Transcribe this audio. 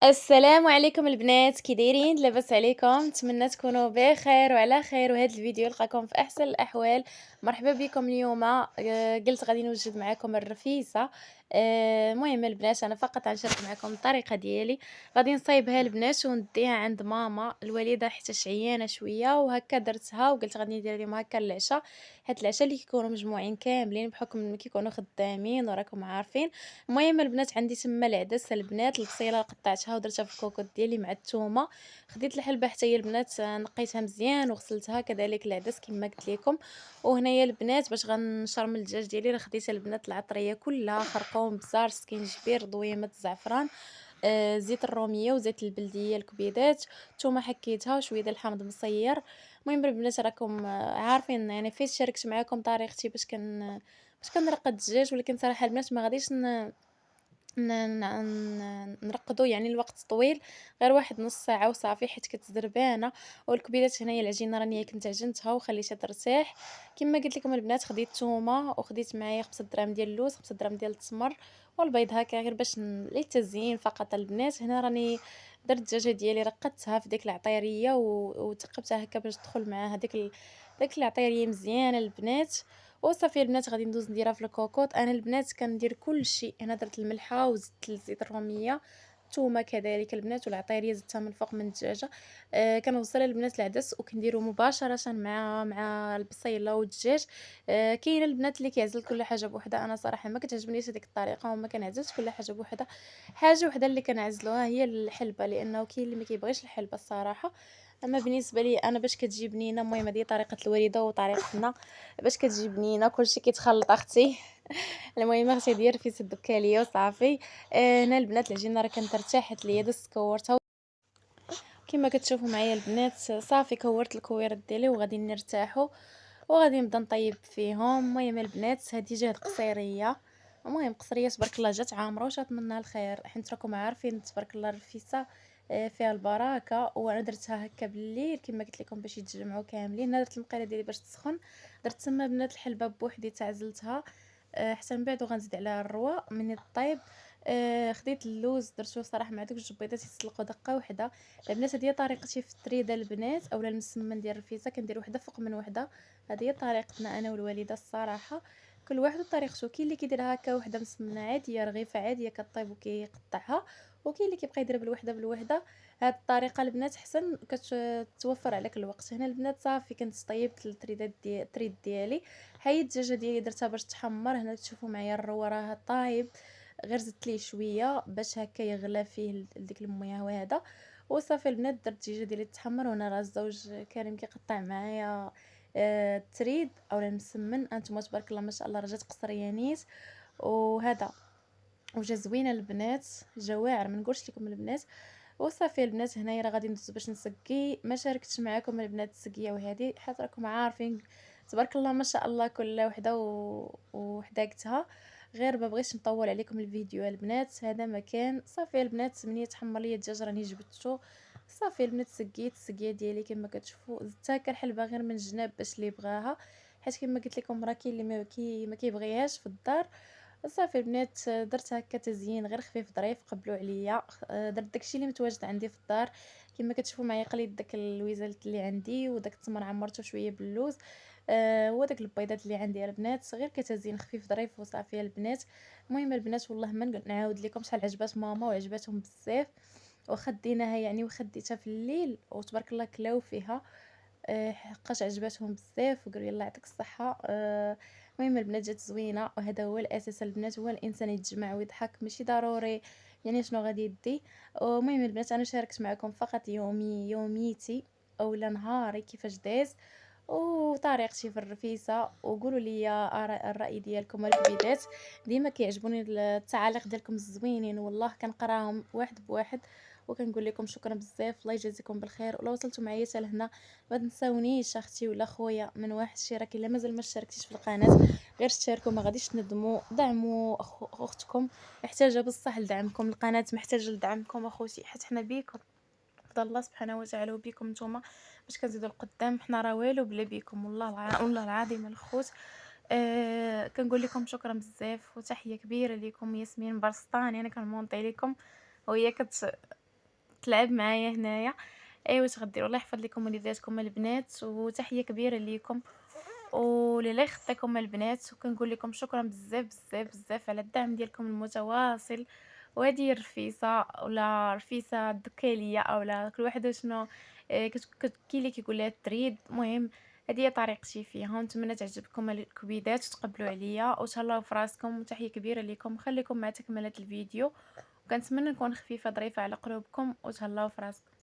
السلام عليكم البنات، كي دايرين؟ لاباس عليكم؟ نتمنى تكونوا بخير وعلى خير، وهذا الفيديو يلقاكم في احسن الاحوال. مرحبا بكم اليوم. قلت غادي نوجد معكم الرفيسه. المهم البنات، انا فقط غنشارك معكم الطريقه ديالي. غادي نصايبها البنات ونديها عند ماما الوالده حيت عيانه شويه، وهكا درتها وقلت غادي ندير لهم هكا العشاء، حيت العشاء اللي كيكونوا مجموعين كاملين بحكم كيكونوا خدامين وراكم عارفين. المهم البنات، عندي تما العدس البنات، البصيله قطعتها ودرتها في الكوكوط ديالي مع الثومه. خديت الحلبه حتى هي البنات، نقيتها مزيان وغسلتها، كذلك العدس كما قلت لكم. وهنايا البنات باش غنشرم الدجاج ديالي، راه خديت البنات العطريه كلها، خرقوم، بزار، سكينجبير، ضويمه الزعفران، زيت الروميه وزيت البلديه، الكبيدات، ثومه حكيتها وشويه ديال الحامض مصير. المهم البنات راكم عارفين يعني فاش شاركت معكم طريقتي باش كنرقد الدجاج، ولكن صراحه البنات ما غاديش ن ن ن نرقدو يعني الوقت طويل، غير واحد نُص ساعة وصافي حيت كتزربانة. والكبيرات هنايا العجينة راني كنت عجنتها وخليتها ترتاح. كما قلت لكم البنات، خديت الثومة وخديت معايا 5 دراهم ديال اللوز، 5 دراهم ديال التمر، والبيض هكا غير باش للتزيين فقط البنات. هنا راني درت الدجاجة ديالي، رقدتها في ديك العطيرية وثقبتها هكا باش تدخل معاها داك العطيرية مزيانة البنات. وصافي البنات غادي ندوز نديرها في الكوكوط. انا البنات كندير كلشي، انا درت الملحه وزدت الزيت الروميه، الثومه كذلك البنات، والعطيريه زدتها من الفوق من الدجاجه. كنغسل البنات العدس وكنديرو مباشره مع البصيله والدجاج. كاين البنات اللي كيعزل كل حاجه بوحدها، انا صراحه ما كتعجبنيش هذيك الطريقه وما كنعزلش كل حاجه بوحدها. حاجه وحده اللي كنعزلوها هي الحلبه، لانه كاين اللي ما كيبغيش الحلبه الصراحه. اما بالنسبه لي انا باش كتجي بنينه، المهم هذه طريقه الوالده وطريقتنا باش كتجي بنينه، كلشي كيتخلط اختي. المهم اختي دير في الدكاليه وصافي. هنا البنات العجينه راه كانت ارتاحت ليا، دزت كورتها كما كتشوفوا معايا البنات. صافي كورت الكويرات ديالي وغادي نرتاحوا، وغادي نبدا نطيب فيهم. المهم البنات، هذه جهد قصيريه، المهم قصريه تبارك الله، جات عامره وشاط منها الخير، حيت راكم عارفين تبارك الله الرفيسه فيها البركه. وانا درتها هكا بالليل كما قلت لكم باش يتجمعوا كاملين. انا درت المقيله ديالي باش تسخن، درت تما بنات الحلبه بوحدي تعزلتها حتى من بعد وغنزيد عليها الروا من الطيب. خديت اللوز درتو صراحه مع دوك الجوج بيضات يتسلقوا دقه واحده. البنات هذه هي طريقتي في التريده البنات، اولا المسمن ديال الرفيسه، كندير وحده فوق من وحده. هذه هي طريقتنا انا والوالده الصراحه، كل واحد وطريقته. كاين اللي كيديرها هكا وحده مسمنه عاديه، رغيفه عاديه كطيب وكيقطعها، وكاين اللي كيبقى يدير بالوحده بالوحده. هاد الطريقه البنات احسن، كتوفر عليك الوقت. هنا البنات صافي كنت طيبت التريد ديالي. هاي الدجاجه ديالي درتها باش تحمر، هنا تشوفوا معايا الروا راه طايب، غير زدت ليه شويه باش هكا يغلى فيه ديك المياه وهذا. وصافي البنات درت الدجاجه ديالي تحمر، وانا راه الزوج كريم كيقطع معايا التريد اولا المسمن. انتما تبارك الله ما شاء الله راه جات قصريه نيت وهذا، وجا زوينه البنات، جواعر ما نقولش لكم البنات. وصافي البنات هنايا راه غادي ندوز باش نسقي. ما شاركتش معكم البنات السقيه وهذه حيت راكم عارفين تبارك الله ما شاء الله كل وحده وحداقتها. غير ما بغيتش نطول عليكم الفيديو البنات، هذا مكان. صافي البنات ملي تحمر ليا الدجاج راني جبدته. صافي البنات سقيت السقيه ديالي كما كتشوفوا، زدتها كالحلبه غير من الجناب باش اللي بغاها، حيت كما قلت لكم راه كاين اللي ما كيبغيهاش في الدار. صافي البنات درت هكا تزيين غير خفيف ظريف، قبلوا عليا. درت داكشي اللي متواجد عندي في الدار. كما كتشوفوا معايا قليت داك الويزالت اللي عندي وداك التمر عمرته شويه باللوز، وداك البيضات اللي عندي البنات، غير كتزيين خفيف ظريف وصافي البنات. المهم البنات والله ما نعاود لكم شحال عجبات ماما وعجباتهم بزاف، وخديناها يعني وخديتها في الليل وتبارك الله كلاو فيها. حقاش عجباتهم بزاف وقالوا لي الله يعطيك الصحه. المهم البنات جات زوينه، وهذا هو الاساس البنات، هو الانسان يتجمع ويضحك، ماشي ضروري يعني شنو غادي يدي. المهم البنات انا شاركت معكم فقط يوميتي اولا نهاري كيفاش داز وطريقتي في الرفيسه. وقولوا لي الراي ديالكم الكبيدات، ديما كيعجبوني التعاليق ديالكم الزوينين، والله كنقراهم واحد بواحد، وكنقول لكم شكرا بزاف، الله يجازيكم بالخير. ولا وصلتوا معايا حتى لهنا ما تنساونيش اختي ولا خويا من واحد الشراك، الا مازال ما اشتركتيش في القناه غير اشتركوا، ما غاديش تندموا. دعموا اختكم، محتاجه بصح لدعمكم، القناه محتاجه لدعمكم اخوتي، حيت حنا بيكم فضل الله سبحانه وتعالى، وبكم نتوما باش كنزيدوا القدام. حنا راه والو بلا بكم، والله العظيم الخوت. كنقول لكم شكرا بزاف، وتحيه كبيره لكم. ياسمين برسطاني انا كنمونطي لكم وهي تلعب معايا هنايا. أيوا واش غديروا، الله يحفظ لكم وليداتكم البنات، وتحية كبيرة ليكم، ولله يخطيكم البنات، وكنقول لكم شكرًا بزاف، بزاف، بزاف على الدعم ديالكم المتواصل. وهذه هي الرفيسة ولا رفيسة الدكالية أولا كل واحد وشنو كاين اللي كيقول لها التريد. المهم هذه هي طريقتي فيها، ونتمنى تعجبكم الكبيدات وتقبلوا عليا وتهلاو في راسكم، وتحية كبيرة ليكم. خليكم مع تكملة الفيديو، وكنتمنى نكون خفيفة ظريفة على قلوبكم، وتهلاو في راسكم.